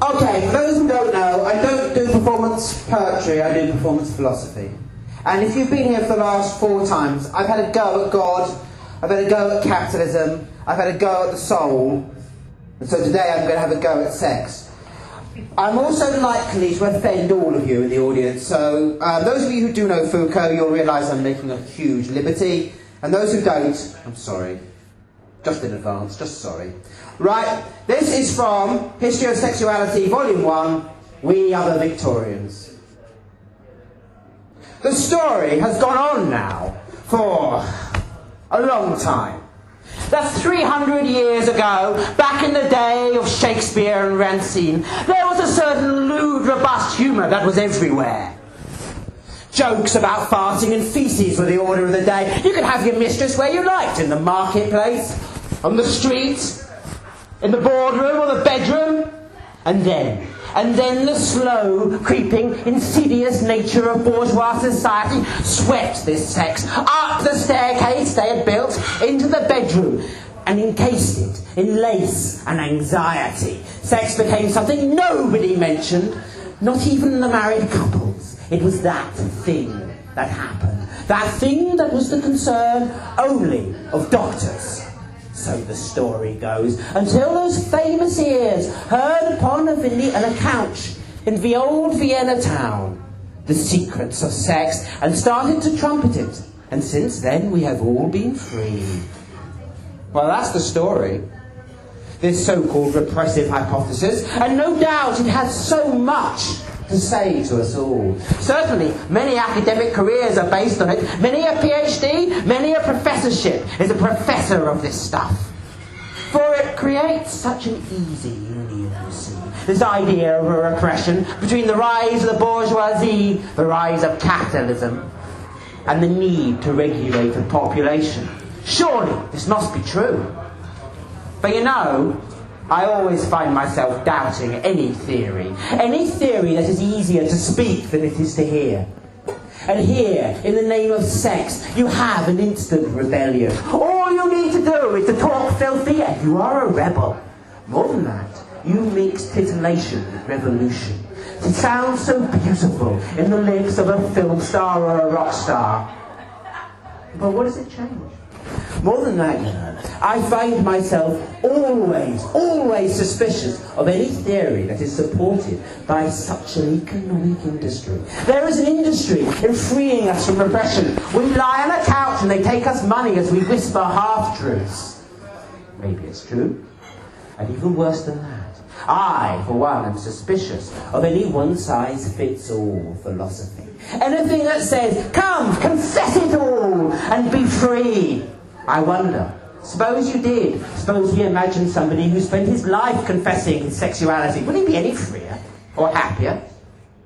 Okay, for those who don't know, I don't do performance poetry, I do performance philosophy. And if you've been here for the last 4 times, I've had a go at God, I've had a go at capitalism, I've had a go at the soul, and so today I'm going to have a go at sex. I'm also likely to offend all of you in the audience, so those of you who do know Foucault, you'll realise I'm making a huge liberty, and those who don't, I'm sorry. Just in advance, just sorry. Right, this is from History of Sexuality, Volume 1, We Are the Victorians. The story has gone on now for a long time. That's 300 years ago, back in the day of Shakespeare and Racine, there was a certain lewd, robust humour that was everywhere. Jokes about farting and faeces were the order of the day. You could have your mistress where you liked, in the marketplace, on the street, in the boardroom or the bedroom. And then the slow, creeping, insidious nature of bourgeois society swept this sex up the staircase they had built into the bedroom and encased it in lace and anxiety. Sex became something nobody mentioned, not even the married couples. It was that thing that happened. That thing that was the concern only of doctors. So the story goes, until those famous ears heard upon a couch in the old Vienna town the secrets of sex and started to trumpet it. And since then we have all been free. Well, that's the story. This so-called repressive hypothesis, and no doubt it has so much to say to us all. Certainly, many academic careers are based on it. Many a PhD, many a professorship is a professor of this stuff. For it creates such an easy union, you see. This idea of a repression between the rise of the bourgeoisie, the rise of capitalism, and the need to regulate the population. Surely, this must be true. But you know, I always find myself doubting any theory that is easier to speak than it is to hear. And here, in the name of sex, you have an instant rebellion. All you need to do is to talk filthy and you are a rebel. More than that, you mix titillation with revolution. It sounds so beautiful in the lips of a film star or a rock star. But what does it change? More than that, you know, I find myself always suspicious of any theory that is supported by such an economic industry. There is an industry in freeing us from repression. We lie on a couch and they take us money as we whisper half-truths. Maybe it's true. And even worse than that, I, for one, am suspicious of any one-size-fits-all philosophy. Anything that says, come, confess it all and be free. I wonder, suppose you did. Suppose we imagine somebody who spent his life confessing his sexuality. Would he be any freer or happier?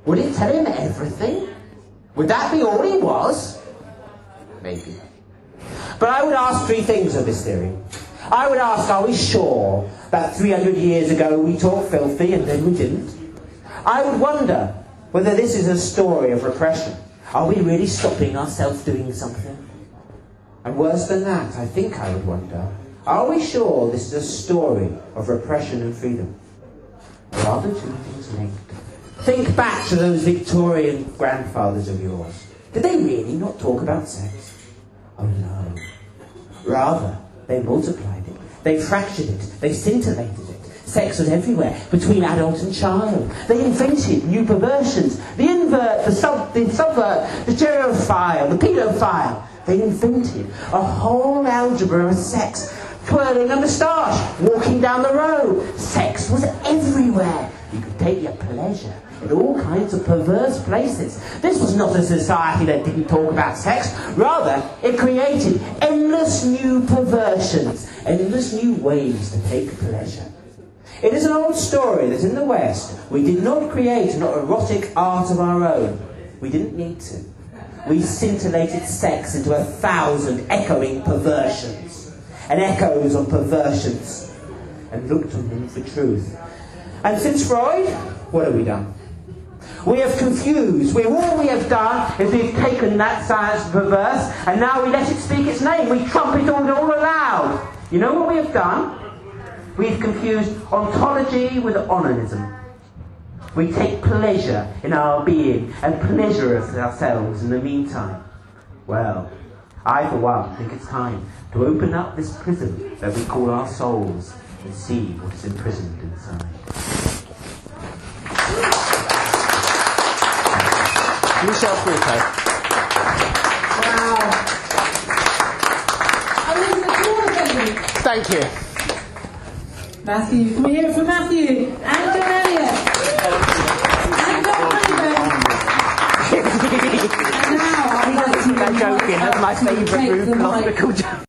Would it tell him everything? Would that be all he was? Maybe. But I would ask 3 things of this theory. I would ask, are we sure that 300 years ago we talked filthy and then we didn't? I would wonder whether this is a story of repression. Are we really stopping ourselves doing something? And worse than that, I think I would wonder, are we sure this is a story of repression and freedom? Or are the 2 things linked? Think back to those Victorian grandfathers of yours. Did they really not talk about sex? Oh no. Rather, they multiplied it, they fractured it, they scintillated it. Sex was everywhere, between adult and child. They invented new perversions, the invert, the subvert, the gerophile, the paedophile. They invented a whole algebra of sex. Twirling a moustache, walking down the road. Sex was everywhere. You could take your pleasure in all kinds of perverse places. This was not a society that didn't talk about sex. Rather, it created endless new perversions, endless new ways to take pleasure. It is an old story that in the West, we did not create an erotic art of our own. We didn't need to. We scintillated sex into 1,000 echoing perversions, and echoes of perversions, and looked on them for truth. And since Freud, what have we done? We have confused. All we have done is we've taken that science of perverse, and now we let it speak its name. We trumpet it all aloud. You know what we have done? We've confused ontology with onanism. We take pleasure in our being and pleasure ourselves in the meantime. Well, I for one think it's time to open up this prison that we call our souls and see what's imprisoned inside. Michel Foucault. Wow. Thank you. Matthew, can we hear it from Matthew? And John Elliott. And John Honeybone. And now I'd like to I'm joking, that's my favourite group, logical joke.